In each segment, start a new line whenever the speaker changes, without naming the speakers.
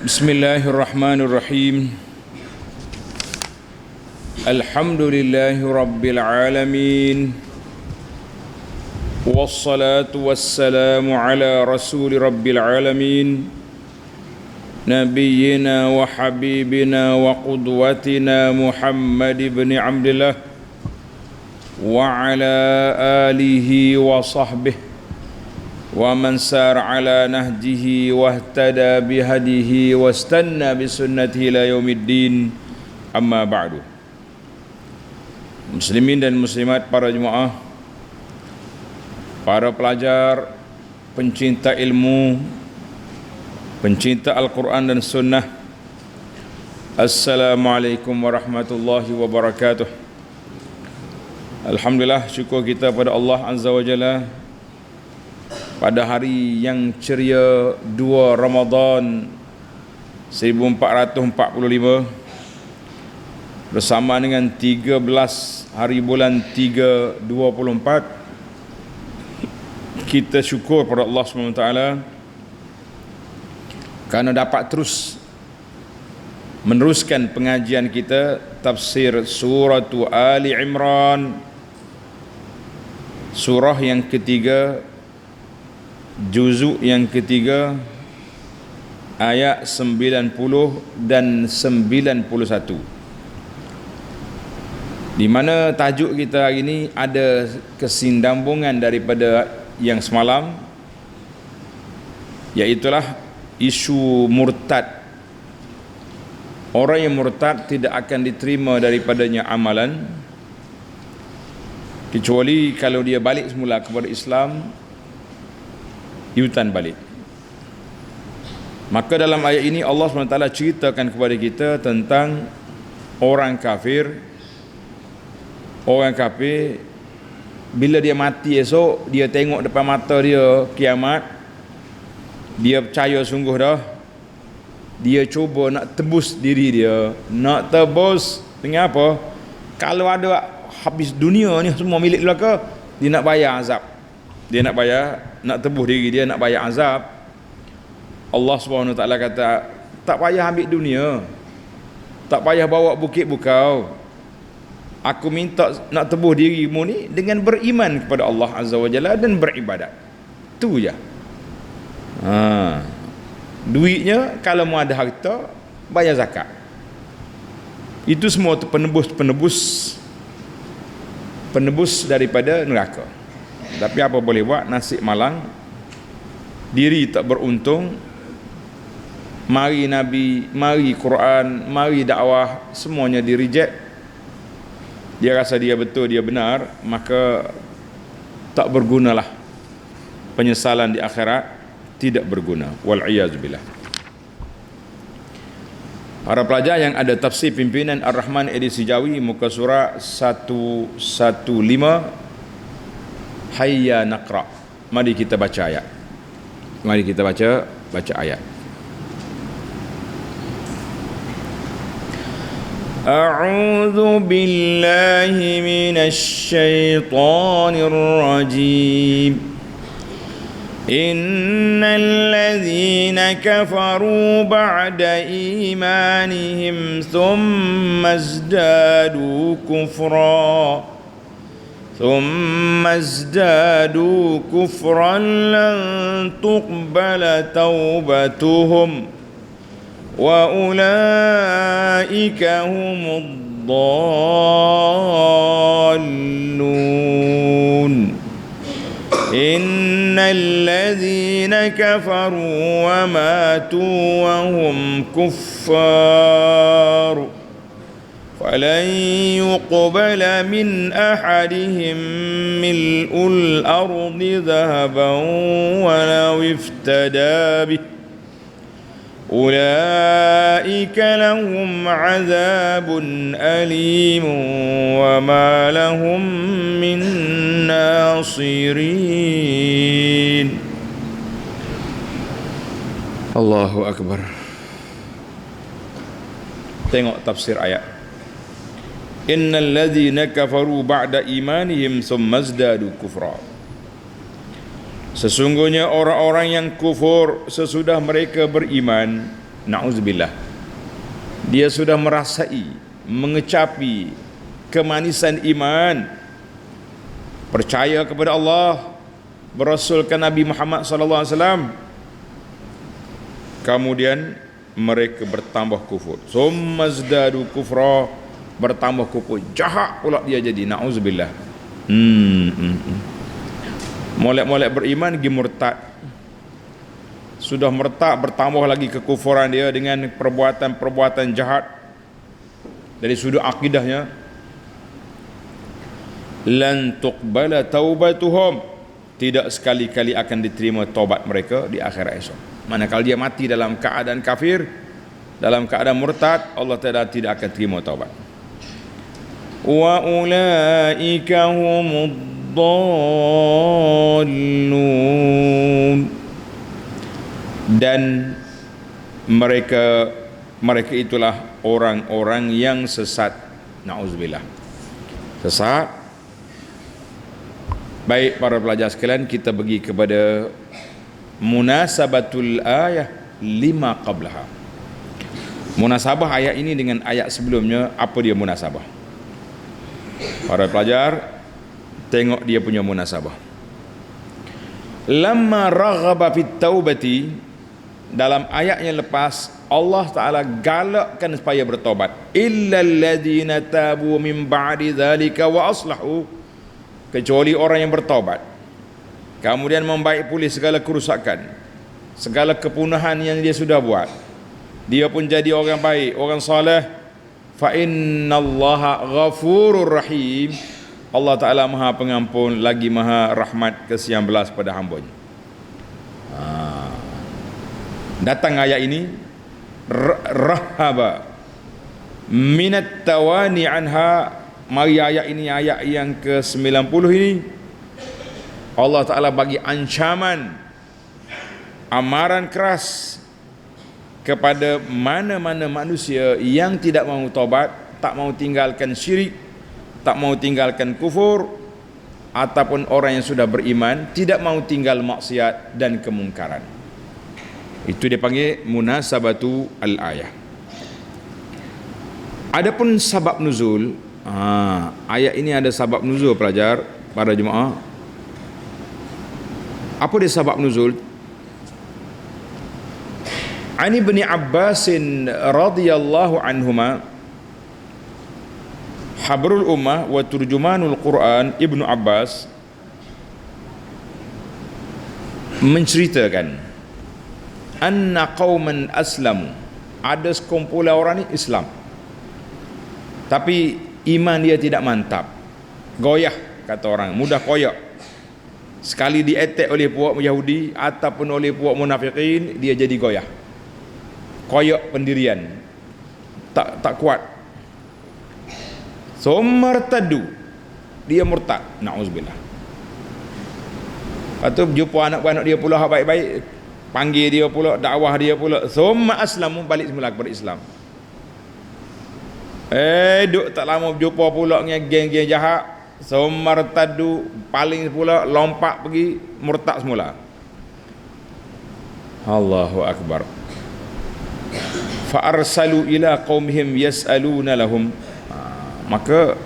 Bismillahirrahmanirrahim. Alhamdulillahi rabbil alamin. Wassalatu wassalamu ala rasuli rabbil alamin. Nabiyyina wa habibina wa qudwatina Muhammad ibn Abdillah wa ala alihi wa sahbihi wa man sar ala nahjihi wahtada bihadihi wastanna bisunnatihi ila yaumiddin, amma ba'du. Muslimin dan muslimat, para jemaah, para pelajar, pencinta ilmu, pencinta Al-Quran dan Sunnah, Assalamualaikum warahmatullahi wabarakatuh. Alhamdulillah, syukur kita pada Allah Azza wa Jalla pada hari yang ceria 2 Ramadan 1445 bersama dengan 13 hari bulan 3 24, kita syukur pada Allah SWT kerana dapat terus meneruskan pengajian kita tafsir surah Ali Imran, surah yang ketiga, juzuk yang ketiga, ayat 90 dan 91, di mana tajuk kita hari ini ada kesinambungan daripada yang semalam, iaitulah isu murtad. Orang yang murtad tidak akan diterima daripadanya amalan kecuali kalau dia balik semula kepada Islam, iutan balik. Maka dalam ayat ini Allah SWT ceritakan kepada kita tentang orang kafir. Orang kafir bila dia mati esok, dia tengok depan mata dia kiamat, dia percaya sungguh dah, dia cuba nak tebus diri dia. Nak tebus dengan apa? Kalau ada habis dunia ni semua milik belaka, dia nak bayar azab. Dia nak bayar, nak tebus diri dia, nak bayar azab. Allah SWT kata, tak payah ambil dunia, tak payah bawa bukit bukau. Aku minta nak tebus dirimu ni dengan beriman kepada Allah Azza wa Jalla dan beribadat. Tu je. Duitnya kalau mau ada harta, bayar zakat. Itu semua tu penebus daripada neraka. Tapi apa boleh buat, nasib malang, diri tak beruntung. Mari Nabi, mari Quran, mari dakwah, semuanya di reject. Dia rasa dia betul, dia benar, maka tak bergunalah. Penyesalan di akhirat tidak berguna. Wal'iyazubillah. Para pelajar yang ada tafsir pimpinan Ar-Rahman edisi Jawi, muka surah 115, Hayya naqra. Mari kita baca ayat. Mari kita baca ayat. A'udzu billahi minasy syaithanir rajim. Innal ladzina kafaru ba'da imanihim thumma izdadu kufra lan tuqbala taubatuhum wa ulaika humud dhallun. Innal ladzina kafaru wa matu wa hum kuffar falan yuqbala min ahadihim mil'ul ardi dhahaban walau iftada bih ulaika lahum azabun alim wa ma lahum min nasirin. Allahu Akbar. Tengok tafsir ayat. Innal ladzina kafaru ba'da imanihim thumma izdadu kufra. Sesungguhnya orang-orang yang kufur sesudah mereka beriman, Na'udzubillah. Dia sudah merasai, mengecapi kemanisan iman, percaya kepada Allah, berasulkan Nabi Muhammad sallallahu alaihi wasallam. Kemudian mereka bertambah kufur. Summazdadu kufra, bertambah kufur. Jahat pula dia jadi. Na'udzubillah. Molek-molek beriman pergi murtad. Sudah murtad, bertambah lagi kekufuran dia dengan perbuatan-perbuatan jahat. Dari sudut akidahnya, lan tuqbala taubatuhum, tidak sekali-kali akan diterima taubat mereka di akhirat esok. Manakala dia mati dalam keadaan kafir, dalam keadaan murtad, Allah Ta'ala tidak akan terima taubat. Wa ulaika humud dhallun, dan mereka itulah orang-orang yang sesat. Na'udzubillah. Sesat. Baik para pelajar sekalian, kita pergi kepada munasabatul ayah lima qablaha. Munasabah ayat ini dengan ayat sebelumnya, apa dia munasabah? Para pelajar tengok dia punya munasabah. Lamma raghaba fit taubati, dalam ayat yang lepas Allah Ta'ala galakkan supaya bertobat. Illal ladina tabu min ba'di dzalika wa aslahu, kecuali orang yang bertobat kemudian membaik pulih segala kerusakan, segala kepunahan yang dia sudah buat, dia pun jadi orang baik, orang soleh. Fa innallaha ghafurur rahim, Allah Ta'ala maha pengampun lagi maha rahmat kesian belas pada hamba-Nya. Datang ayat ini, rahaba minat tawani anha. Mari ayat ini, ayat yang ke-90 ini, Allah Ta'ala bagi ancaman, amaran keras kepada mana-mana manusia yang tidak mau taubat, tak mau tinggalkan syirik, tak mau tinggalkan kufur, ataupun orang yang sudah beriman tidak mau tinggal maksiat dan kemungkaran. Itu dia panggil munasabatu al-ayah. Adapun sabab nuzul, ayat ini ada sabab nuzul pelajar, para jemaah. Apa dia sabab nuzul? Ani bin Abbas radhiyallahu anhuma, habrul ummah wa turjumanul Quran, Ibnu Abbas menceritakan, anna qauman aslamu, ada sekumpulan orang ni Islam tapi iman dia tidak mantap, goyah, kata orang, mudah koyak. Sekali diattack oleh puak Yahudi ataupun oleh puak munafikin, dia jadi goyah, koyak pendirian, tak kuat. Martadu, dia murtad. Na'udzubillah. Lepas tu jumpa anak-anak dia pula baik-baik, panggil dia pula, dakwah dia pula. Summa aslamu, balik semula kepada Islam. Duk tak lama berjumpa pula dengan geng-geng jahat. Martadu, paling pula, lompat pergi murtad semula. Allahu Akbar. Fa arsalu ila qaumihim yas'aluna lahum, maka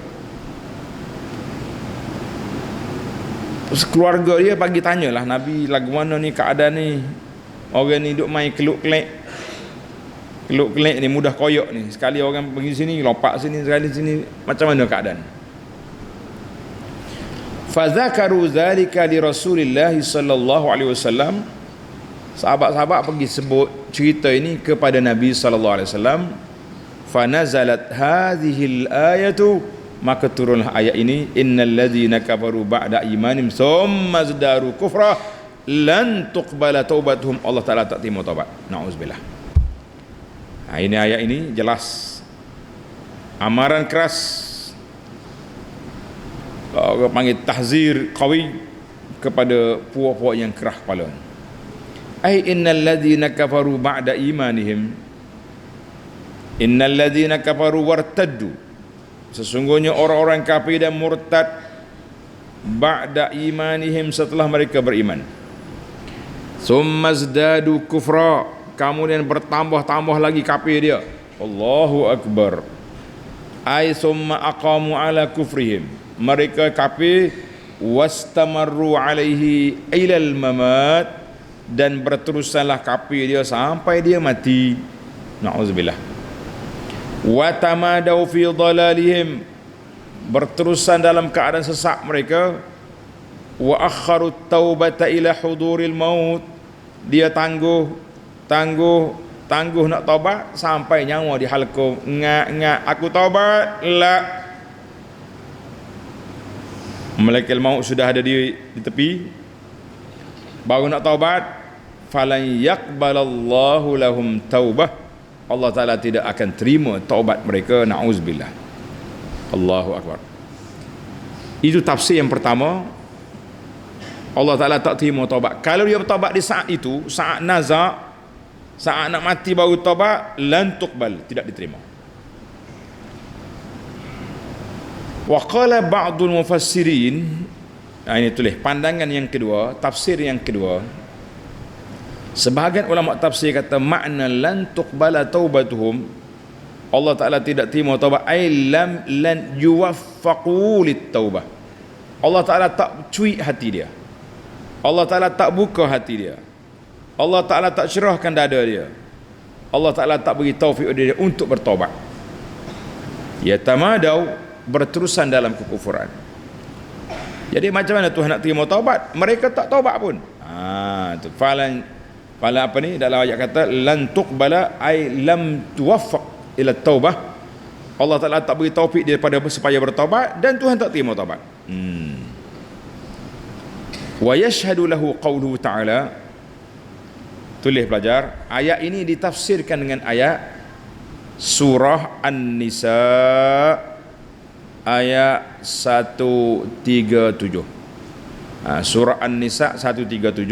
keluarga dia bagi tanyalah Nabi, lagu mana ni keadaan ni, orang ni duk main keluk-kelek ni, mudah koyak ni, sekali orang pergi sini lompat sini, sekali sini, macam mana keadaan? Fadzakaru dzalika li Rasulillah sallallahu alaihi wasallam, sahabat-sahabat pergi sebut cerita ini kepada Nabi sallallahu alaihi wasallam. Fanazalat hadhil ayatu, maka turunlah ayat ini, innal ladzina kafaru ba'da imanim thumma zdaru kufra lan tuqbala taubatuhum, Allah Ta'ala tak terima taubat. Na'udzubillah. Ini ayat ini jelas amaran keras, orang panggil tahzir qawi kepada puak-puak yang kerah kepala. Ai innal ladzina kafaru ba'da imanihim, innal ladzina kafaru wartaddu, sesungguhnya orang-orang kafir dan murtad, ba'da imanihim, setelah mereka beriman, summa zdadu kufra, kemudian bertambah-tambah lagi kafir dia. Allahu akbar. Ai summa aqamu ala kufrihim, mereka kafir wastamarru alaihi ilal mamat, dan berterusanlah kafir dia sampai dia mati. Nauzubillah. Wa tamadau fi dhalalihim, berterusan dalam keadaan sesat mereka. Wa akharu taubata ila huduril maut, dia tangguh nak taubat sampai nyawa di halqum. Ngak aku taubat, la, malaikat maut sudah ada di tepi, baru nak taubat. Falan yaqbalallahu lahum taubah, Allah Ta'ala tidak akan terima taubat mereka. Na'uzubillah. Allahu akbar. Itu tafsir yang pertama. Allah Ta'ala tak terima taubat. Kalau dia bertaubat di saat itu, saat nazak, saat nak mati baru taubat, lan tuqbal, tidak diterima. Wa qala ba'dul mufassirin, ini tulis pandangan yang kedua, tafsir yang kedua. Sebahagian ulama tafsir kata makna lan tuqbala taubatuhum, Allah Ta'ala tidak terima taubat, ay lan yuwaffaqu lit taubah. Allah Ta'ala tak cuit hati dia, Allah Ta'ala tak buka hati dia, Allah Ta'ala tak cerahkan dada dia, Allah Ta'ala tak beri taufik dia untuk bertaubat. Ya tamadau, berterusan dalam kekufuran. Jadi macam mana Tuhan nak terima taubat? Mereka tak taubat pun. Tu falan apa ni dalam ayat kata lan tuqbala ay lam tuwaffaq ila taubah. Allah Ta'ala tak beri taufik dia pada supaya bertaubat, dan Tuhan tak terima taubat. Wa yashhadu lahu qawluhu ta'ala, tulis pelajar, ayat ini ditafsirkan dengan ayat surah An-Nisa ayat 137. Surah An-Nisa 137.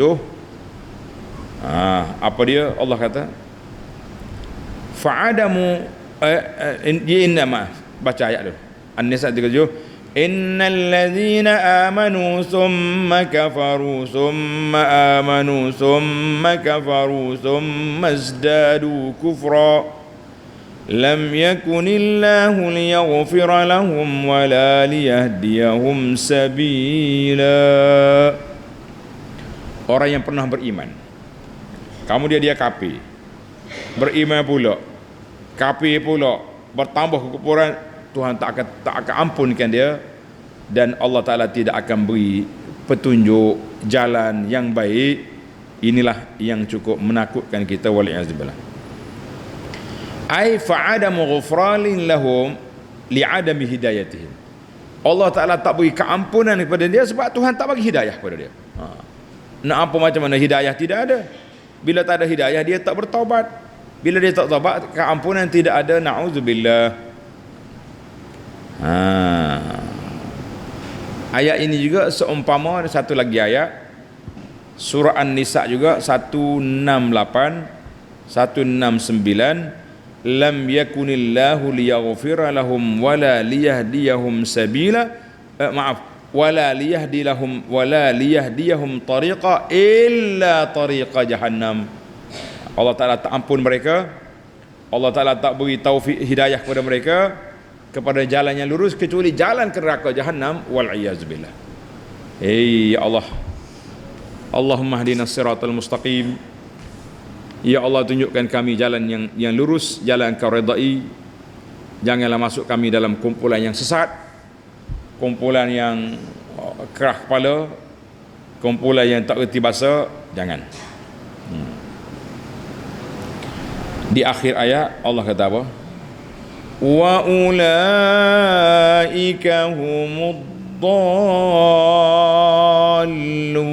Apa dia? Allah kata fa'adamu baca ayat dulu. An-Nisa 37. Innal ladzina amanu thumma kafaru thumma amanu thumma kafaru thumma izdadu kufra lam yakunillahu liyaghfira lahum wala liyahdiyahum sabila. Orang yang pernah beriman, kemudian dia kafir, beriman pula, kafir pula, bertambah kekufuran, Tuhan tak akan ampunkan dia, dan Allah Ta'ala tidak akan beri petunjuk jalan yang baik. Inilah yang cukup menakutkan kita, wal'iyazubillah. Ai fa'adamu ghufranin lahum li'adami hidayatihim, Allah Ta'ala tak beri keampunan kepada dia sebab Tuhan tak bagi hidayah kepada dia. Nak apa macam mana hidayah tidak ada? Bila tak ada hidayah, dia tak bertaubat. Bila dia tak taubat, keampunan tidak ada. Na'udzubillah. Ayat ini juga seumpama satu lagi ayat surah An-Nisa juga 168 169, lam yakunillahu liyaghfira lahum wala liyahdiyahum sabila, wala liyahdiyahum tariqa illa tariqa jahannam. Allah Ta'ala tak ampun mereka, Allah Ta'ala tak beri taufik hidayah kepada mereka kepada jalan yang lurus kecuali jalan ke neraka jahannam, wal'iyazubillah. Ya Allah, Allahumma hdinas siratal mustaqim. Ya Allah, tunjukkan kami jalan yang lurus, jalan Kau redai. Janganlah masuk kami dalam kumpulan yang sesat, kumpulan yang kerah kepala, kumpulan yang tak erti bahasa. Jangan. Di akhir ayat Allah kata apa? Wa ulaika humud dhallun,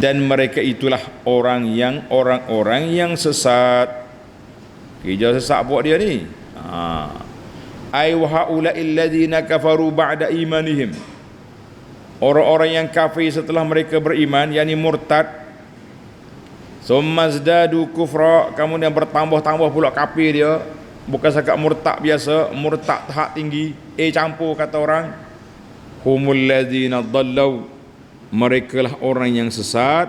dan mereka itulah orang-orang yang sesat. Kerja sesat buat dia ni. Ay wa haula'il ladzina kafaru ba'da imanihim, orang-orang yang kafir setelah mereka beriman, yakni murtad. Summa zdadu kufra, kemudian bertambah-tambah pula kafir dia, bukan sekat murtad biasa, murtad tahap tinggi, campur kata orang. Humul ladzina dhallau, mereka lah orang yang sesat.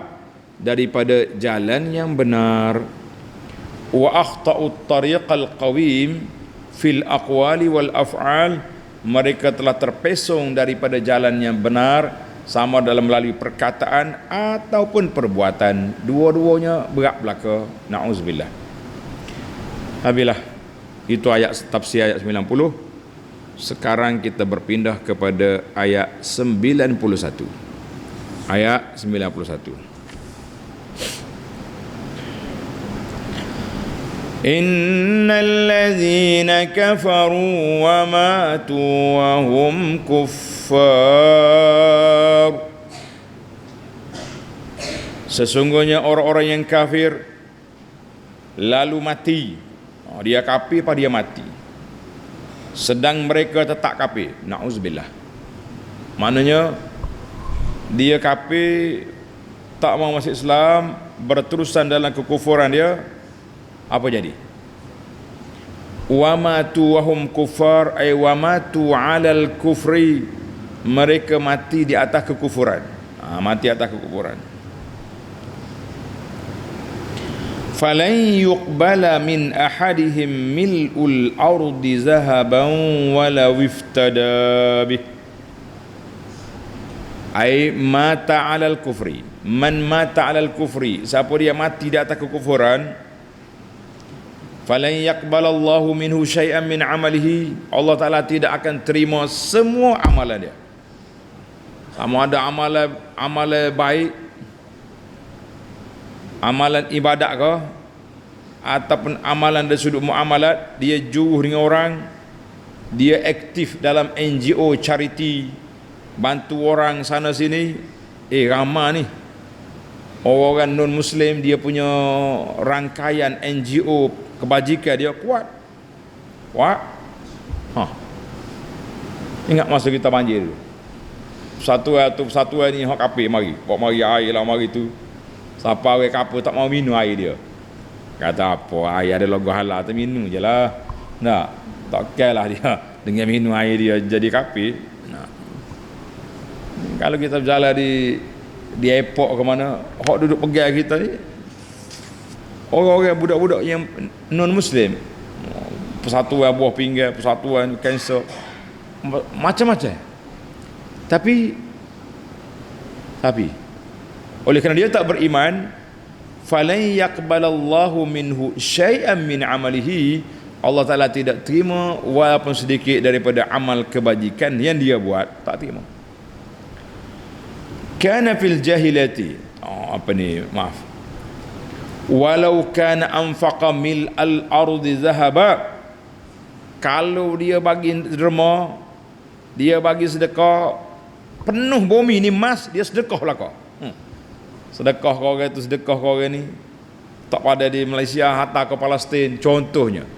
daripada jalan yang benar. Wa akhta'ut tariqal qawim fil aqwali wal af'al, mereka telah terpesong daripada jalan yang benar, sama dalam melalui perkataan ataupun perbuatan, dua-duanya berat belaka. Na'udzubillah. Habislah itu ayat tafsir ayat 90. Sekarang kita berpindah kepada ayat 91. Ayat 91. Innal ladzina kafaru wa matu wa hum kuffar, sesungguhnya orang-orang yang kafir lalu mati, dia kafir apa dia mati, sedang mereka tetap kafir. Na'udzubillah. Maknanya dia kafir, tak mau masuk Islam, berterusan dalam kekufuran dia. Apa jadi? Wa matu wa hum kuffar, ay wa matu 'alal kufri, mereka mati di atas kekufuran. Mati atas kekufuran. Falan yuqbala min ahadihim mil'ul ardi zahaban walau iftada bih, ay mata 'alal kufri. Man mata 'alal kufri, siapa dia mati di atas kekufuran, falan yaqbalallahu minhu syai'an min amalihi, Allah Ta'ala tidak akan terima semua amalan dia. Sama ada amalan baik, amalan ibadat ke, ataupun amalan dari sudut muamalat, dia juruh dengan orang, dia aktif dalam NGO, charity, bantu orang sana sini. Ramai ni orang non muslim, dia punya rangkaian NGO kebajikan dia kuat. Ingat masa kita banjir dulu, persatuan ni hak kafir mari, kok mari air lah mari tu. Siapa orang kafir tak mau minum air dia, kata apa air ada logo halal, tu minum je lah. Tak kira lah dia dengan minum air dia jadi kafir. Kalau kita berjalan di airport ke mana, hak duduk pegang kita ni orang-orang budak-budak yang non muslim, persatuan buah pinggang, persatuan kanser, macam-macam. Tapi oleh kerana dia tak beriman, falan yaqbalallahu minhu syai'an min amalihi, Allah Ta'ala tidak terima walaupun sedikit daripada amal kebajikan yang dia buat, tak terima. Kana fil jahilati, walau kana anfaqa mil al-ardi zahaba, kalau dia bagi derma, dia bagi sedekah penuh bumi ni emas, dia sedekah lah kau. Sedekah kau orang tu, sedekah kau orang ni tak pada di Malaysia, hatta ke Palestin contohnya.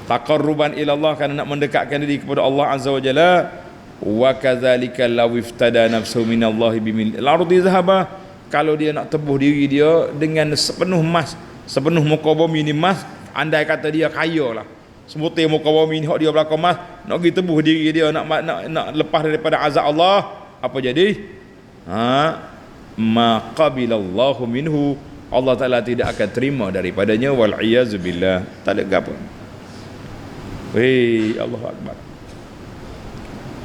Taqarruban ila Allah, kerana nak mendekatkan diri kepada Allah Azza wa Jalla. Wa kadzalika law iftada nafsuhu minallahi bimil al-ardi zahaba, kalau dia nak tebuh diri dia dengan sepenuh emas, sepenuh muka bumi ni emas, andai kata dia kaya lah, sebutir muka bumi ni hak dia belakang emas, nak pergi tebuh diri dia, nak lepas daripada azab Allah, apa jadi? Ma qabilallahu minhu, Allah Ta'ala tidak akan terima daripadanya, wal iyazu billah. Tak ada apa. Allahu Akbar.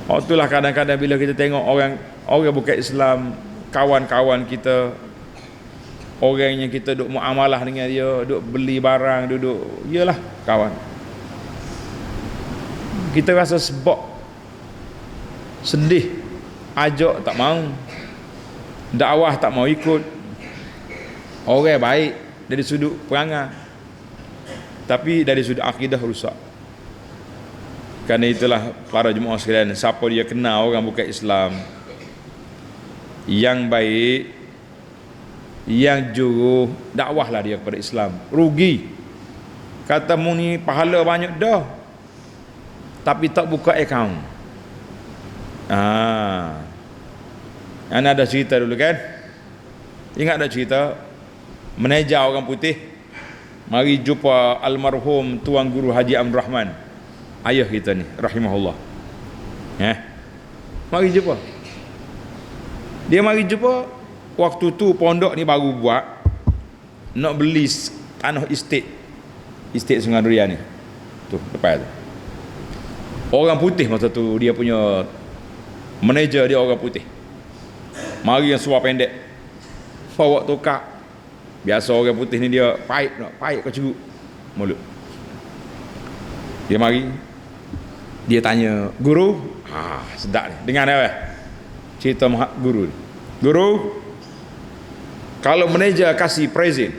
Itulah kadang-kadang bila kita tengok orang bukan Islam, kawan-kawan kita, orang yang kita duk muamalah dengan dia, duk beli barang, yalah kawan, kita rasa sebab sedih, ajak tak mau, dakwah tak mau ikut, orang baik dari sudut perangai, tapi dari sudut akidah rusak. Kerana itulah para jemaah sekalian, siapa dia kenal orang bukan Islam yang baik, yang juruh, dakwahlah dia kepada Islam. Rugi, kata mu ni pahala banyak dah, tapi tak buka akaun. Ana ada cerita dulu kan, ingat ada cerita meneja orang putih mari jumpa almarhum Tuan Guru Haji Abdul Rahman, ayah kita ni rahimahullah. Mari jumpa. Dia mari jumpa, waktu tu pondok ni baru buat, nak beli tanah estate Sungai Durian ni. Tu depan tu. Orang putih masa tu dia punya manager dia orang putih. Mari yang suar pendek. Bawa tokak. Biasa orang putih ni dia pahit kau ceruk mulut. Dia mari. Dia tanya, "Guru?" Sedap ni. Dengar dia. Cerita guru ni. "Guru, kalau manager kasih present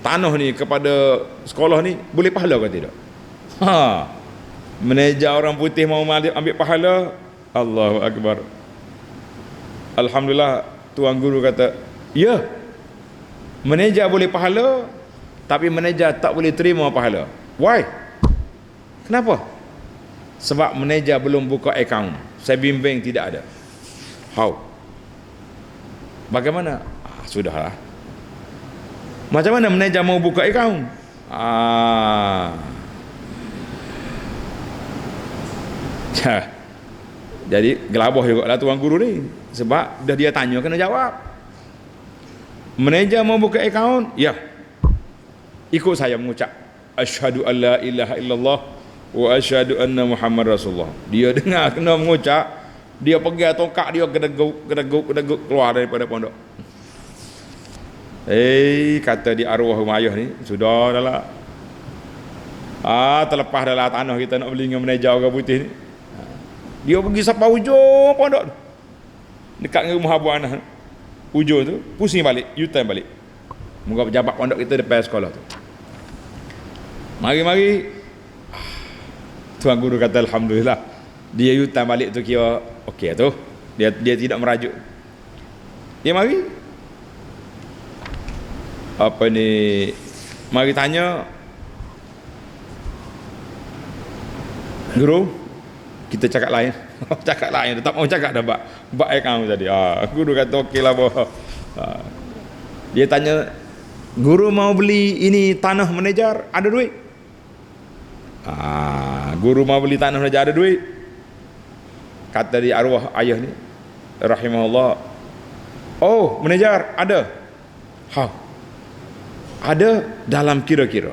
tanah ni kepada sekolah ni, boleh pahala ke tidak?" Manager orang putih mau ambil pahala. Allahu Akbar. Alhamdulillah, tuan guru kata, "Ya, manager boleh pahala, tapi manager tak boleh terima pahala." Why? Kenapa? Sebab manager belum buka akaun. Saving bank tidak ada. How? Bagaimana? Sudahlah. Macam mana manager mau buka akaun? Jadi gelabah juga lah tuan guru ni. Sebab dah dia tanya kena jawab. Manager mau buka akaun? Ya. Ikut saya mengucap asyhadu alla ilaha illallah wa asyhadu anna Muhammad Rasulullah. Dia dengar kena mengucap, dia pegang tongkat dia gedeguk keluar daripada pondok. Kata di arwah rumah ayah ni, sudah dah lah. Terlepas dah lah tanah kita nak beli dengan manager orang putih ni. Dia pergi sampai ujung pondok tu. Dekat dengan rumah Abu Anas. Ujung tu, pusing balik, U-turn balik. Moga pejabat pondok kita depan sekolah tu. Mari-mari. Tuan guru kata alhamdulillah. Dia U-turn balik tu kira okey tu. Dia tidak merajuk. Dia mari. Apa ni? Mari tanya. Guru, kita cakap lain. Cakap lain, tak mau cakap dah bak kamu tadi. Guru kata okeylah boh. Dia tanya, "Guru mau beli ini tanah manager, ada duit?" Guru mau beli tanah manager, ada duit. Kata di arwah ayah ni rahimahullah, "Oh, manager ada." How? Ada dalam kira-kira.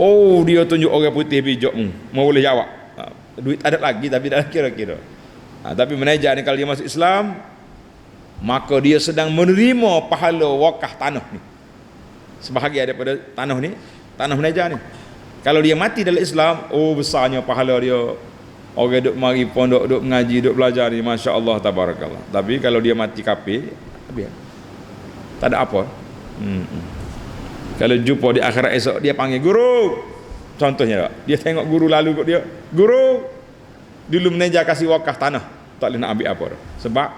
Oh, dia tunjuk orang putih bijak mau boleh jawab. Duit ada lagi tapi dalam kira-kira. Tapi manager ni kalau dia masuk Islam, maka dia sedang menerima pahala wakaf tanah ni. Sebahagian daripada tanah ni, tanah manager ni. Kalau dia mati dalam Islam, besarnya pahala dia. Orang duk mari pondok, duk mengaji, duk belajar ni, masya-Allah tabarakallah. Tapi kalau dia mati kafir, tak ada apa. Kalau jumpa di akhirat esok, dia panggil guru. Contohnya dia tengok guru lalu kat dia, "Guru, dulu manager kasih wakaf tanah, tak boleh nak ambil apa dah. Sebab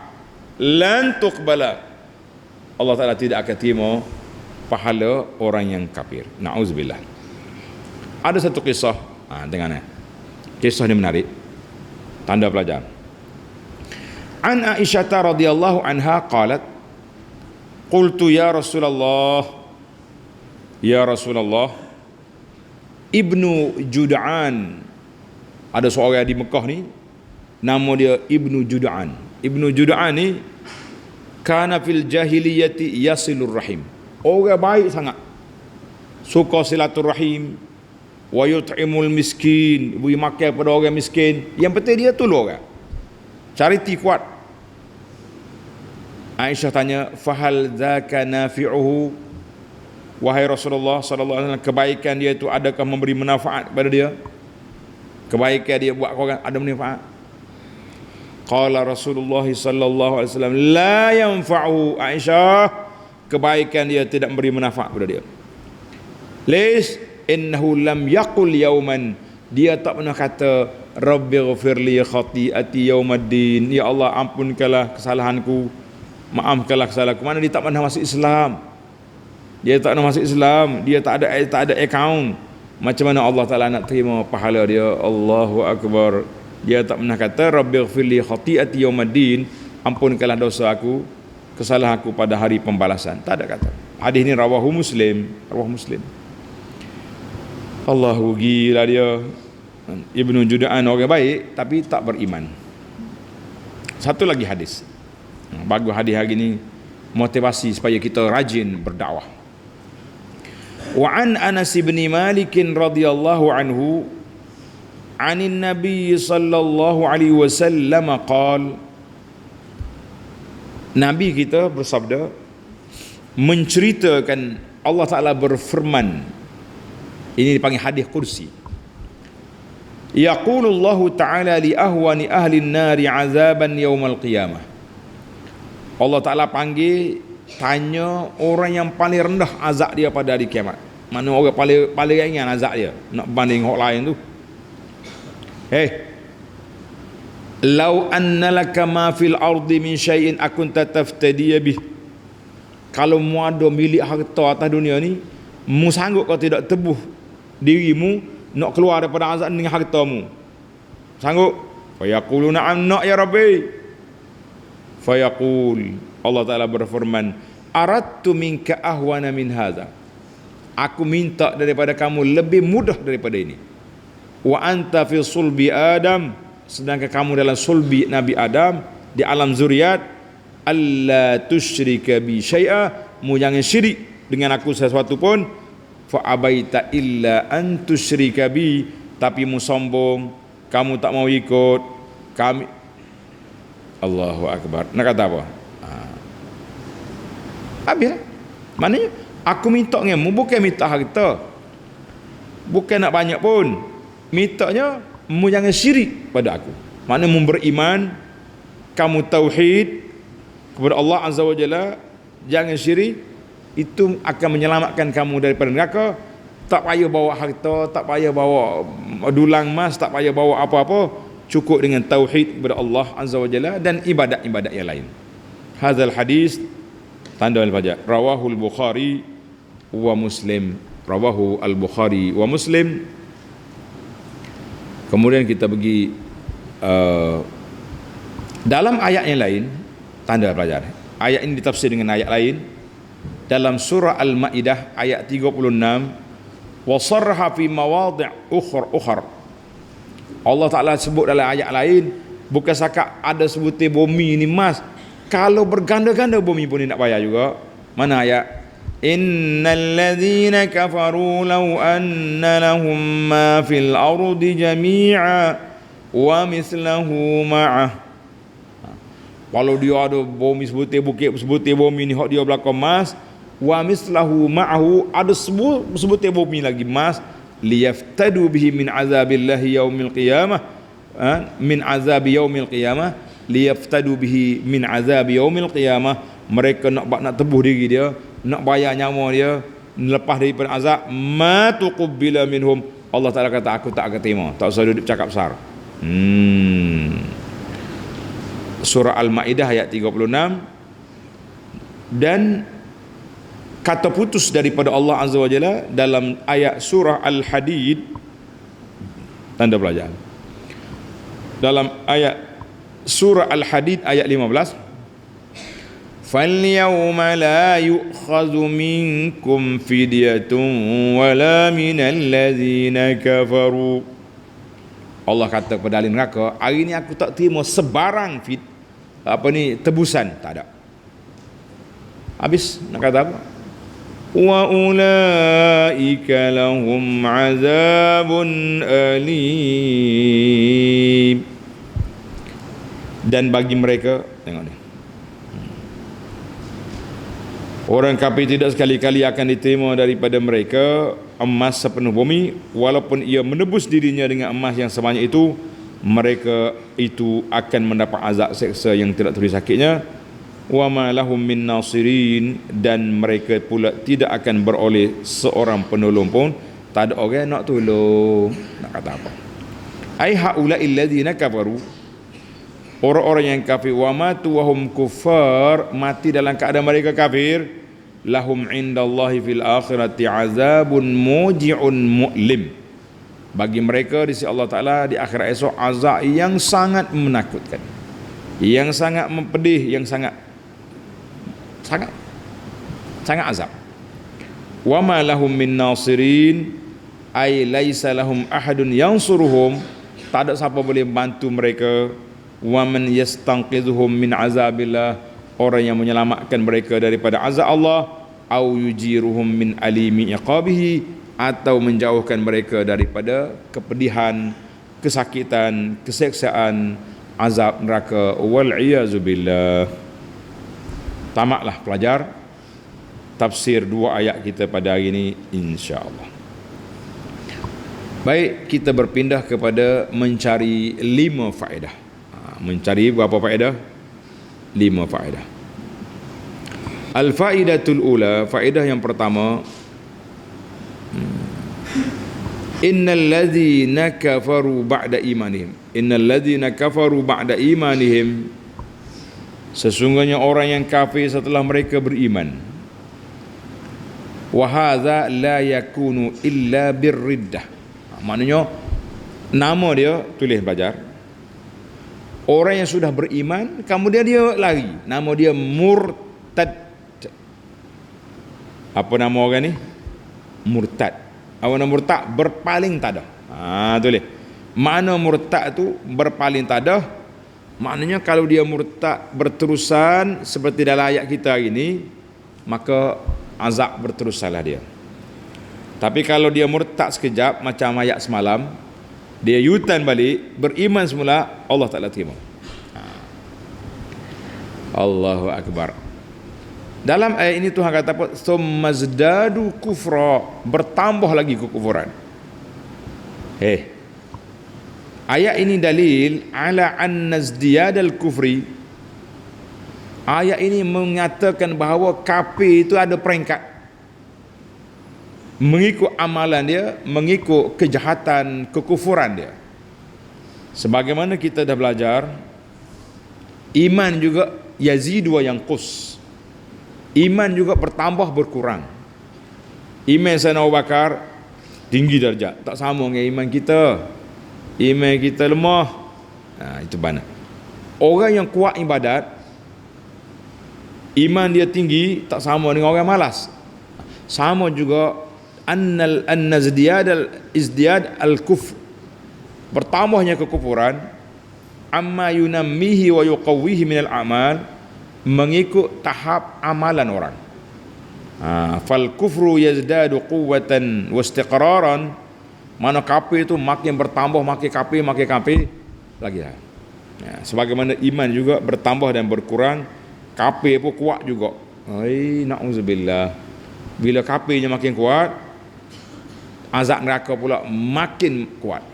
lan tuqbala, Allah Taala tidak akan terima pahala orang yang kafir." Nauzubillah. Ada satu kisah, dengar kisah ni menarik, tanda pelajaran. An Aisyah radhiyallahu anha qalat, "Qultu ya Rasulullah, Ibnu Jud'an." Ada seorang di Mekah ni, nama dia Ibnu Jud'an. Ibnu Jud'an ni kana fil jahiliyati yasilur rahim. Orang baik sangat, suka silaturahim, wa yut'imul miskin, beri makan pada orang miskin. Yang penting dia tolong orang, charity kuat. Aisyah tanya, "Fahal dzaka nafi'uhu?" Wahai Rasulullah sallallahu alaihi wasallam, kebaikan dia itu adakah memberi manfaat kepada dia? Kebaikan dia buat orang ada manfaat? Qala Rasulullah sallallahu alaihi wasallam, "La yanfa'u." Aisyah, kebaikan dia tidak memberi manfaat kepada dia. Lis innahu lam yaqul yauman, dia tak pernah kata rabbighfirli khati'ati yaumaddin, ya Allah ampunkanlah kesalahanku, maafkanlah kesalahanku. Mana dia tak pernah masuk Islam, dia tak pernah masuk Islam, dia tak ada akaun. Macam mana Allah Taala nak terima pahala dia? Allahu Akbar. Dia tak pernah kata rabbighfirli khati'ati yaumaddin, ampunkanlah dosa aku, kesalahanku pada hari pembalasan. Tak ada kata. Hadis ni rawahu Muslim. Allahu gila dia. Ibnu Jud'an orang baik tapi tak beriman. Satu lagi hadis. Bagus hadis hari ni. motivasi supaya kita rajin berdakwah. Wa an Anas bin Malik radhiyallahu anhu anin Nabi sallallahu alaihi wasallam qala, Nabi kita bersabda, menceritakan Allah Ta'ala berfirman, ini dipanggil hadis kursi, yaqulullahu ta'ala li ahwani ahli nari azaban yaumal qiyamah. Allah Ta'ala panggil, tanya orang yang paling rendah azab dia pada hari kiamat. Mana orang paling ringan azab dia, nak banding orang lain tu. Lau anna laka ma fil ardi min syai'in akunta taftadiya bih. Kalau mu ada milik harta atas dunia ni, mu sanggup kau tidak tebuh dirimu nak keluar daripada azab dengan hartamu? Sanggup? Fa yaqulu na'am, nak ya rabbi. Fa yaqul, Allah Taala berfirman, aradtu minka ahwana min hadza. Aku minta daripada kamu lebih mudah daripada ini. Wa anta fi sulbi Adam, sedangkan kamu dalam sulbi Nabi Adam, di alam zuriat, alla tusyrika bi syai'a, mu jangan syirik dengan aku sesuatu pun. Fa abaita illa an tusyrika bi, tapi mu sombong, kamu tak mau ikut kami. Allahu akbar. Nak kata apa? Habis. Maknanya aku minta dengan mu bukan minta harta, bukan nak banyak pun, mintanya mu jangan syirik pada aku. Maknanya mu beriman, kamu tauhid kepada Allah Azza wa Jalla, jangan syirik, itu akan menyelamatkan kamu daripada neraka. Tak payah bawa harta, tak payah bawa dulang emas, tak payah bawa apa-apa, cukup dengan tauhid kepada Allah Azza wa Jalla dan ibadat-ibadat yang lain. Hadzal hadis, tanda al-fajr, rawahu al-Bukhari wa Muslim. Rawahu al-Bukhari wa Muslim. Kemudian kita pergi dalam ayat yang lain, tanda pelajar. Ayat ini ditafsir dengan ayat lain dalam surah Al-Maidah ayat 36. Wa sarraha fi mawadhi' ukhra. Allah Taala sebut dalam ayat lain, bukan sakat ada sebutir bumi ni emas, kalau berganda-ganda bumi pun nak bayar juga. Mana ayat? Innal ladzina kafaru law anna lahum ma fil ardi jami'a wa mithluhu ma'ah. Kalau dia ada bumi sebutir bukit, sebutir bumi ni hak dia belakang emas, wa mislahu ma'ahu, ada sebutir bumi lagi emas, liyaftadu bihi min azabillahi yaumil qiyamah, min azabi yaumil qiyamah, liyaftadu bihi min azabi yaumil qiyamah. Mereka nak tebuh diri dia, nak bayar nyawa dia, lepas daripada azab. Ma tuqbila minhum, Allah Taala kata aku tak akan terima. Tak usah duduk cakap besar. Surah Al-Maidah ayat 36. Dan kata putus daripada Allah Azza wa Jalla dalam ayat surah Al-Hadid, tanda pelajaran dalam ayat surah Al-Hadid ayat 15, falyawma la yu'khadhu minkum fidyatun wala minal ladzina kafaru. Allah kata kepada ahli neraka, hari ni aku tak terima sebarang tebusan, tak ada. Habis nak kata apa? Wa ulaika lahum azabun alim. Dan bagi mereka, tengok ni, orang kafir tidak sekali-kali akan diterima daripada mereka emas sepenuh bumi, walaupun ia menebus dirinya dengan emas yang sebanyak itu, mereka itu akan mendapat azab seksa yang tidak terus sakitnya. Wa ma lahum min nasirin, dan mereka pula tidak akan beroleh seorang penolong pun. Tak ada orang nak tolong. Nak kata apa? Ai haula'il ladzina kafaru, orang-orang yang kafir, wa matu wa hum kuffar, mati dalam keadaan mereka kafir, lahum indallahi fil akhirati azabun muji'un mu'lim. Bagi mereka di sisi Allah Ta'ala di akhirat esok azab yang sangat menakutkan, yang sangat mempedih, yang sangat azab. Wa ma lahum min nasirin, ay laisa lahum ahadun yansuruhum, tak ada siapa boleh bantu mereka. Wa man yastanqidhuhum min azabillah, orang yang menyelamatkan mereka daripada azab Allah, au yujiruhum min alimi iqabihi, atau menjauhkan mereka daripada kepedihan, kesakitan, keseksaan azab neraka. Wal iyazu billah. Tamatlah pelajar tafsir dua ayat kita pada hari ini, insya-Allah. Baik, kita berpindah kepada mencari 5 faedah. Mencari berapa faedah? 5 faedah. Al-faidatul ula, faedah yang pertama, innal ladzina kafaru ba'da imanihim. Innal ladzina kafaru ba'da imanihim, sesungguhnya orang yang kafir setelah mereka beriman. Wa hadza la yakunu illa birriddah. Maknanya nama dia, tulis belajar, orang yang sudah beriman kemudian dia lari, nama dia murtad. Apa nama orang ni? Murtad. Apa nama murtad? Berpaling tadah. Tulis. Makna murtad tu berpaling tadah. Maknanya kalau dia murtad berterusan seperti dalam ayat kita hari ini, maka azab berterusanlah dia. Tapi kalau dia murtad sekejap macam ayat semalam, dia yutan balik, beriman semula, Allah Ta'ala terima. Allahu Akbar. Dalam ayat ini Tuhan kata apa? Summazdadu kufra, bertambah lagi kekufuran. Ayat ini dalil ala anna izdiyadal kufri. Ayat ini mengatakan bahawa kafir itu ada peringkat, mengikut amalan dia, mengikut kejahatan, kekufuran dia. Sebagaimana kita dah belajar, iman juga yazidu wa yanqus. Iman juga bertambah berkurang. Iman Sayyidina Abu Bakar tinggi darjat, tak sama dengan iman kita. Iman kita lemah. Itu mana? Orang yang kuat ibadat, iman dia tinggi, tak sama dengan orang malas. Sama juga anna izdiyad al-kufr, bertambahnya kekufuran, amma yunammihi wa yuqawwihi minal a'mal, mengikut tahap amalan orang. Fal kufru yazdadu quwwatan wa istiqraran, mana kafir itu makin bertambah, makin kafir lagi. Sebagaimana iman juga bertambah dan berkurang, kafir pun kuat juga. Na'udzubillah. Bila kafirnya makin kuat, azab neraka pula makin kuat.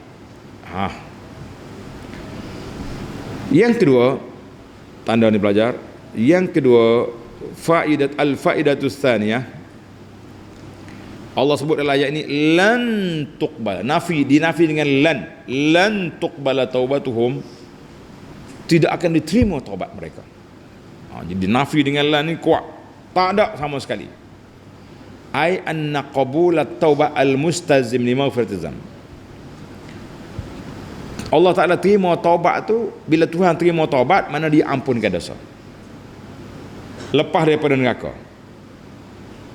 Yang kedua, tanda ni belajar. Yang kedua, al-faidatus tsaniyah. Allah sebut dalam ayat ini lan tuqbal, dinafi dengan lan tuqbala taubatuhum, tidak akan diterima taubat mereka. Jadi nafi dengan lan ni kuat, tak ada sama sekali. Ai anna qabulat taubah al-mustazim li maghfiratiz dzam. Allah Ta'ala terima taubat tu, bila Tuhan terima taubat, mana dia ampunkan dosa, lepas daripada neraka,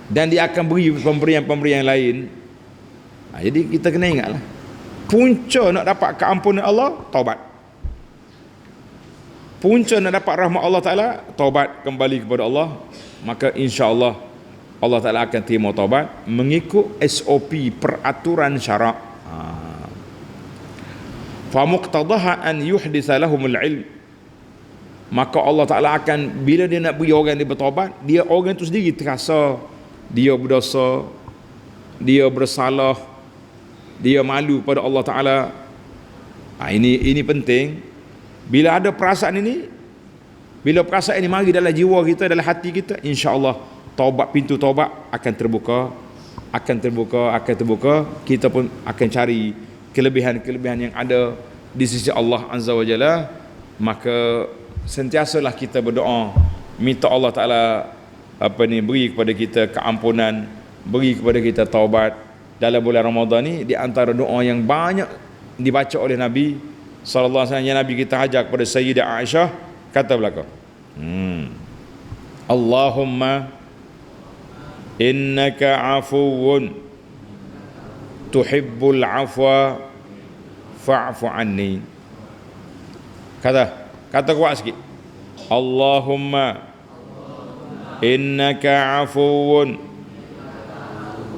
dan dia akan beri pemberian-pemberian lain. Jadi kita kena ingatlah, punca nak dapat keampunan Allah, taubat. Punca nak dapat rahmat Allah Ta'ala, taubat, kembali kepada Allah. Maka insya-Allah Allah Ta'ala akan terima taubat mengikut SOP, peraturan syarak. Fa muqtadaha an yuhditha lahumul ilm, maka Allah Ta'ala akan, bila dia nak beri orang dia bertaubat, dia orang itu sendiri terasa dia berdosa, dia bersalah, dia malu pada Allah Ta'ala. Ini penting. Bila ada perasaan ini, bila perasaan ini mari dalam jiwa kita, dalam hati kita, insya-Allah taubat, pintu taubat akan terbuka. Kita pun akan cari kelebihan-kelebihan yang ada di sisi Allah Azza wa Jalla. Maka sentiasalah kita berdoa, minta Allah Ta'ala beri kepada kita keampunan, beri kepada kita taubat dalam bulan Ramadan ni. Di antara doa yang banyak dibaca oleh Nabi sallallahu alaihi wasallam, yang Nabi kita hajar kepada Sayyidah Aisyah, kata belakang, Allahumma innaka afuwun tuhibbul afwa fa'fu anni. Kata kuat sikit, Allahumma innaka afuwun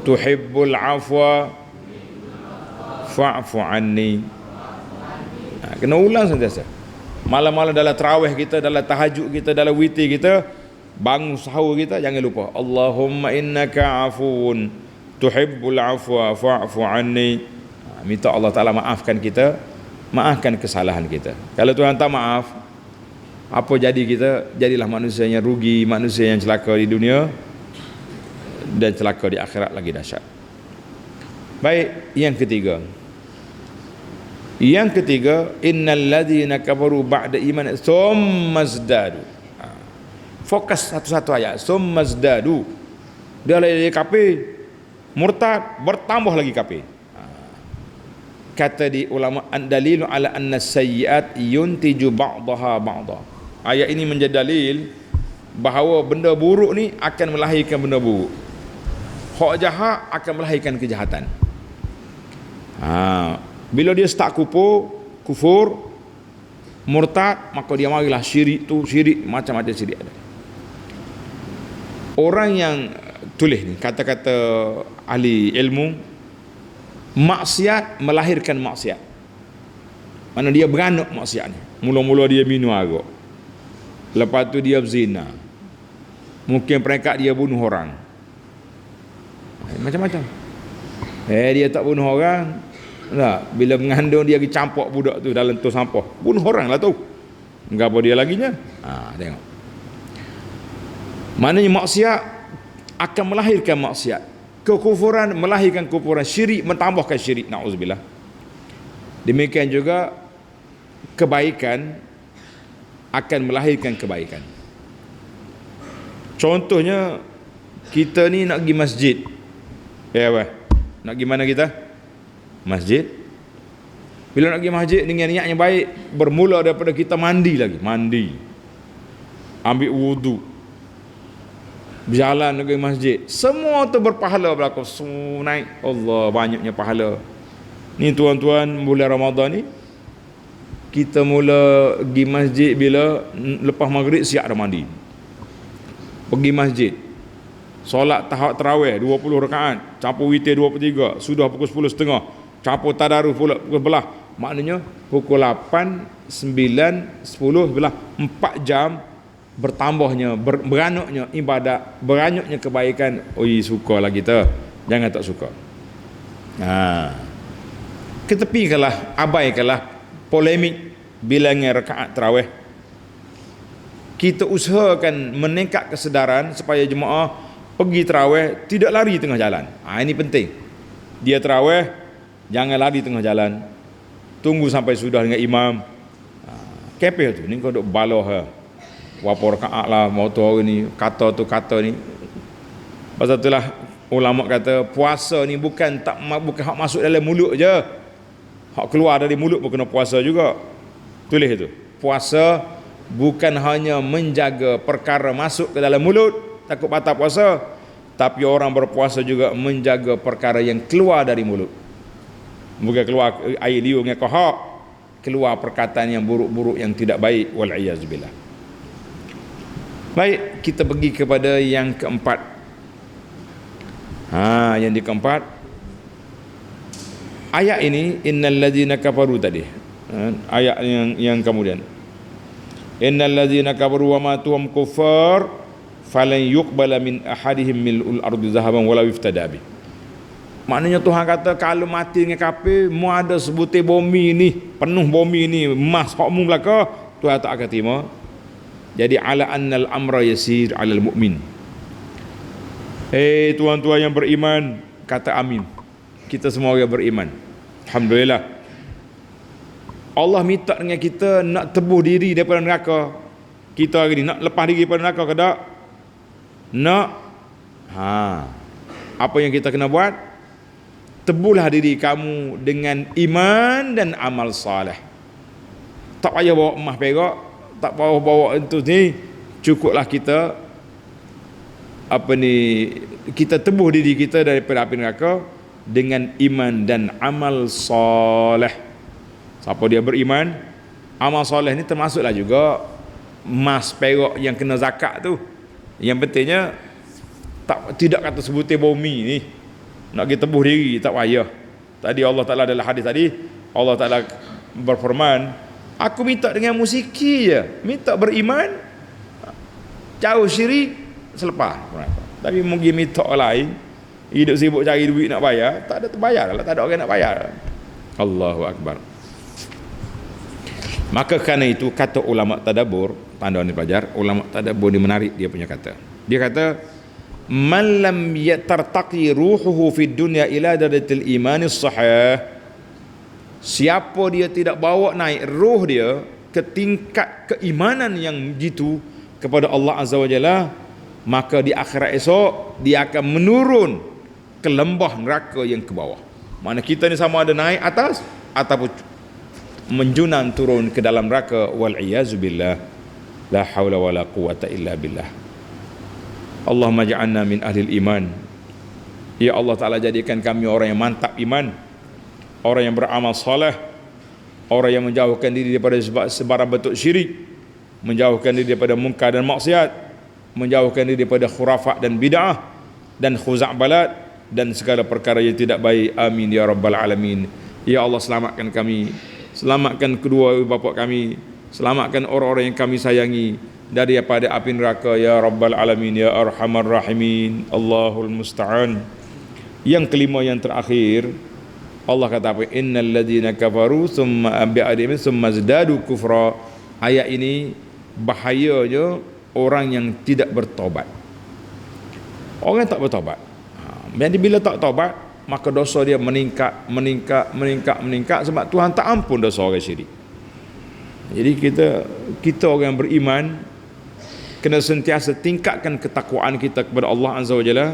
tuhibbul afwa fa'fu anni. Kena ulang sentiasa. Malam-malam dalam tarawih kita, dalam tahajud kita, dalam witir kita, bangun sahur kita, jangan lupa Allahumma innaka afuwun tuhibbul afwa fa'fu anni. Minta Allah Ta'ala maafkan kita, maafkan kesalahan kita. Kalau Tuhan tak maaf, apa jadi kita? Jadilah manusia yang rugi, manusia yang celaka di dunia dan celaka di akhirat lagi dahsyat. Baik, yang ketiga, innal ladzina kafaru ba'da iman tsumma zdadu. Fokus satu-satu ayat, tsumma zdadu. Dia lagi kafir, murtad, bertambah lagi kafir. Kata di ulama, dalilu ala anna sayyi'at yuntiju ba'daha ba'da. Ayat ini menjadi dalil bahawa benda buruk ni akan melahirkan benda buruk. Hak jahat akan melahirkan kejahatan. Bila dia start kufur, murtad, maka dia marilah syirik tu, syirik, macam-macam syirik ada. Orang yang tulis ni, kata-kata ahli ilmu, maksiat melahirkan maksiat. Mana dia beranak maksiat ni. Mula-mula dia minum arak, lepas tu dia berzina, mungkin peringkat dia bunuh orang, macam-macam. Dia tak bunuh orang, tak, bila mengandung dia pergi campak budak tu dalam tong sampah, bunuh orang lah tu. Ngapa dia laginya? Tengok. Maknanya maksiat akan melahirkan maksiat. Kekufuran melahirkan kekufuran, syirik mentambahkan syirik, na'udzubillah. Demikian juga kebaikan akan melahirkan kebaikan. Contohnya, kita ni nak pergi masjid. Nak pergi mana kita? Masjid. Bila nak pergi masjid dengan niat yang baik, bermula daripada kita mandi, ambil wudu, berjalan ke masjid, semua tu berpahala berlaku. Naik, Allah, banyaknya pahala. Ni tuan-tuan, bulan Ramadan ni kita mula pergi masjid bila lepas maghrib, siap dah mandi, pergi masjid, solat tarawih 20 rakaat, campur witir 23, sudah pukul 10.30, campur tadarus pula pukul belah. Maknanya pukul 8, 9, 10, 11, 4 jam bertambahnya, beranaknya ibadat, beranyaknya kebaikan. Sukalah kita, jangan tak suka. Ketepikanlah, abaikanlah polemik bilangan rakaat tarawih. Kita usahakan meningkat kesedaran supaya jemaah pergi tarawih tidak lari tengah jalan. Ini penting. Dia tarawih, jangan lari tengah jalan, tunggu sampai sudah dengan imam. Kepel tu ni kau duk baloh berapa rakaat lah motor hari ni, kata tu kata ni. Pasal itulah ulama kata puasa ni bukan hak masuk dalam mulut je, hak keluar dari mulut pun kena puasa juga. Tulis itu, puasa bukan hanya menjaga perkara masuk ke dalam mulut takut batal puasa, tapi orang berpuasa juga menjaga perkara yang keluar dari mulut. Bukan keluar air liur dengan kohak, keluar perkataan yang buruk-buruk yang tidak baik, wal'iyazubillah. Baik, kita pergi kepada yang keempat. Yang di keempat, ayat ini, innal ladzina kafaru tadi. Ayat yang kemudian, innal ladzina kafaru wa matu hum kuffar falan yuqbala min ahadihim mil'ul ardi zahaban wala yuftada bi. Maknanya Tuhan kata kalau mati dengan kafir, mu ada sebutir bumi ni, penuh bumi ni emas hokmu belaka, Tuhan tak akan terima. Jadi ala annal amra yasir alal mu'min. Tuan-tuan yang beriman, kata amin. Kita semua yang beriman, alhamdulillah. Allah minta dengan kita nak tebus diri daripada neraka. Kita hari ni nak lepas diri daripada neraka ke tak? Nak. Apa yang kita kena buat? Tebulah diri kamu dengan iman dan amal saleh. Tak payah bawa emas perak, tak payah bawa itu ni, cukuplah kita kita tebus diri kita daripada api neraka dengan iman dan amal saleh. Siapa dia beriman, amal soleh ni termasuklah juga emas perak yang kena zakat tu. Yang pentingnya tidak kata sebutir bumi ni nak kita tebus diri tak payah. Tadi Allah Taala dalam hadis tadi, Allah Taala berfirman, aku minta dengan musiki je, minta beriman, jauh syirik, selepas. Tapi mungkin minta lain, hidup sibuk cari duit nak bayar, tak ada terbayar lah, tak ada orang nak bayar. Allahu Akbar. Maka kerana itu kata ulama tadabbur, tanda ni pelajar, ulama tadabbur ni menarik dia punya kata. Dia kata, man lam yatartaqi ruhuhu fid dunya ila darajatil imanis sahih, siapa dia tidak bawa naik roh dia ke tingkat keimanan yang gitu kepada Allah Azza wa Jalla, maka di akhirat esok dia akan menurun ke lembah neraka yang ke bawah. Mana kita ni sama ada naik atas ataupun menjunam turun ke dalam neraka, wal iyazu billah. La haula wala quwata illa billah. Allahumma ja'alna min ahlil iman. Ya Allah Ta'ala, jadikan kami orang yang mantap iman, orang yang beramal soleh, orang yang menjauhkan diri daripada sebarang bentuk syirik, menjauhkan diri daripada munkar dan maksiat, menjauhkan diri daripada khurafat dan bid'ah dan khuza'balat dan segala perkara yang tidak baik. Amin ya rabbal alamin. Ya Allah, selamatkan kami, selamatkan kedua ibu bapa kami, selamatkan orang-orang yang kami sayangi daripada api neraka ya rabbal alamin ya arhamar rahimin. Allahul musta'an. Yang kelima, yang terakhir, Allah kata apa? Innal ladzina kafaru thumma bi'adihim thumma zdadu kufra. Ayat ini bahayanya orang yang tidak bertobat. Orang yang tak bertobat, jadi bila tak tobat, maka dosa dia meningkat sebab Tuhan tak ampun dosa orang syirik. Jadi kita orang yang beriman kena sentiasa tingkatkan ketakwaan kita kepada Allah Azza wa Jalla,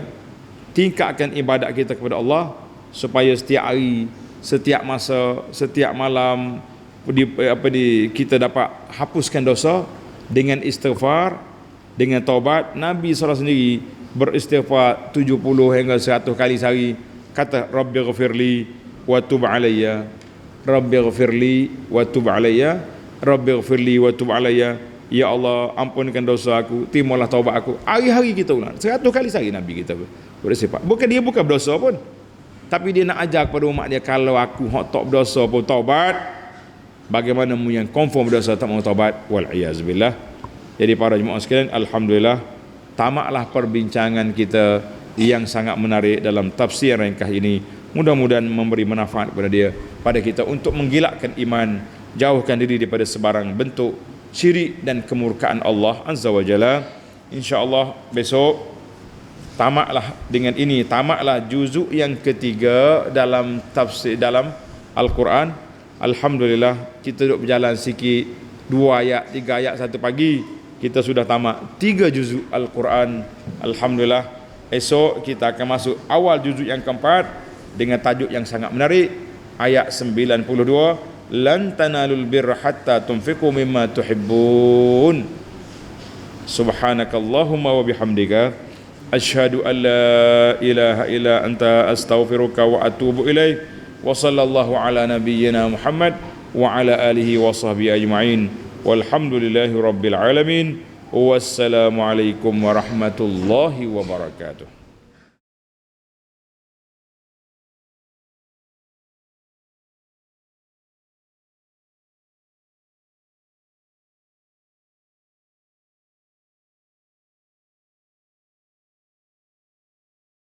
tingkatkan ibadat kita kepada Allah, supaya setiap hari, setiap masa, setiap malam kita dapat hapuskan dosa dengan istighfar, dengan taubat. Nabi SAW sendiri beristighfar 70 hingga 100 kali sehari. Kata Rabbighfirli wa tub alayya, Rabbighfirli wa tub alayya, Rabbighfirli wa tub alayya. Ya Allah, ampunkan dosa aku, terimalah taubat aku. Hari-hari kita ulang 100 kali sehari. Nabi kita beristighfar. Dia bukan berdosa pun, tapi dia nak ajar kepada umat dia, kalau aku tak berdosa pun taubat, bagaimana mu yang confirm berdosa tak mau taubat? Wal iyaz billah. Jadi para jemaah sekalian, alhamdulillah, tamatlah perbincangan kita yang sangat menarik dalam tafsir ringkas ini. Mudah-mudahan memberi manfaat pada kita untuk menggilakkan iman, jauhkan diri daripada sebarang bentuk syirik dan kemurkaan Allah Azza wa Jalla. InsyaAllah besok tamatlah dengan ini, tamatlah juzuk yang ketiga dalam tafsir dalam Al-Quran. Alhamdulillah, kita duduk berjalan sikit, 2 ayat, 3 ayat satu pagi, kita sudah tamat 3 juzuk Al-Quran. Alhamdulillah, esok kita akan masuk awal juzuk yang keempat dengan tajuk yang sangat menarik, ayat 92, lan tanalul birra hatta tunfiqu mimma tuhibbun. Subhanakallahumma wa bihamdika asyhadu an la ilaha illa anta astaghfiruka wa atubu ilaik. Wa sallallahu ala nabiyyina Muhammad wa ala alihi wa sahbihi ajma'in. Walhamdulillahi rabbil alamin. Wassalamu alaikum warahmatullahi wabarakatuh.